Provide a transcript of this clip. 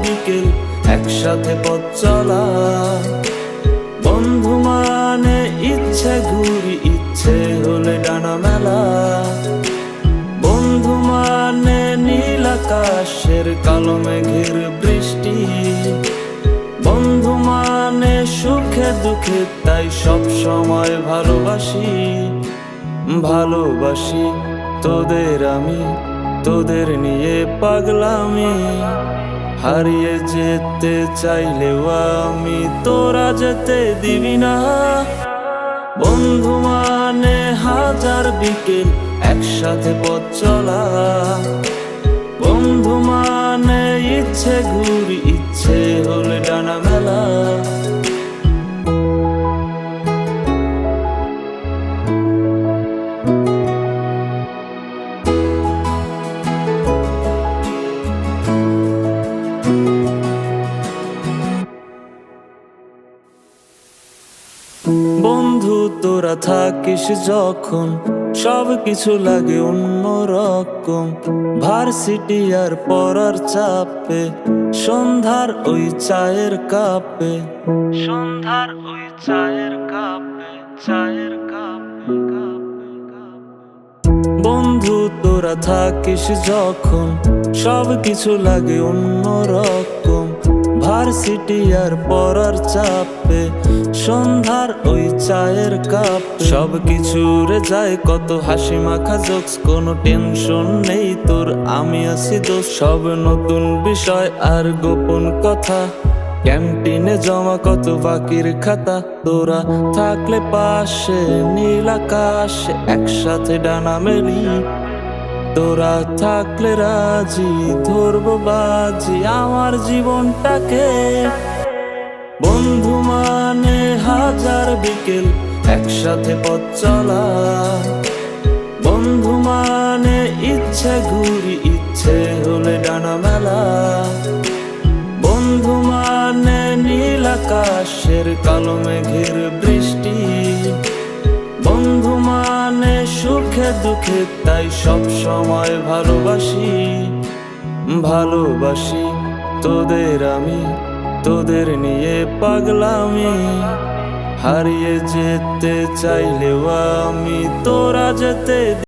বিকেল একসাথে পথ চলা। বন্ধু মানে ইচ্ছে ঘুরি, ইচ্ছে হলে ডানা মেলা। বন্ধু মানে নীল আকাশের কালো মেঘের বৃষ্টি। বন্ধু মানে সুখে দুঃখে তাই সব সময় ভালোবাসি। ভালোবাসি তোদের আমি, তোদের নিয়ে পাগলামি। হারিয়ে যেতে চাইলেও আমি তোরা যেতে দিবি না। বন্ধু মানে হাজার বিকেল একসাথে পথ চলা। বন্ধু মানে ইচ্ছে ঘুরি, ইচ্ছে হলে ডানা মেলা। বন্ধু তোরা থাকিস যখন সব কিছু লাগে অন্যরকম। ভার্সিটি আর পড়ার চাপে, সন্ধ্যার ওই চায়ের কাপে, সন্ধ্যার ওই চায়ের কাপে, চায়ের কাপে, কাপে, কাপে। বন্ধু তোরা থাকিস যখন সব কিছু লাগে অন্যরকম। ভার্সিটি আর পড়ার চাপে, সন্ধ্যার ওই চায়ের কাপ। সব কিছু রে যায় কত হাসি মাখা জোকস, কোনো টেনশন নেই তোর আমি আছি দোষ। সব নতুন বিষয় আর গোপন কথা, ক্যান্টিনে জমা কত বাকির খাতা। তোরা থাকলে পাশে নীল আকাশে একসাথে ডানা মেলি। তোরা থাকলে রাজি ধরবো বাজি আমার জীবনটাকে। বন্ধু মানে হাজার বিকেল একসাথে পথ চলা। বন্ধু মানে ইচ্ছে ঘুরি, ইচ্ছে হলে ডানা মেলা। বন্ধু মানে নীল আকাশের কালো মেঘের বৃষ্টি। বন্ধু মানে সুখে দুঃখে তাই সব সময় ভালোবাসি। ভালোবাসি তোদের আমি, তোদের নিয়ে পাগলামি। হারিয়ে যেতে চাইলেও আমি তোরা যেতে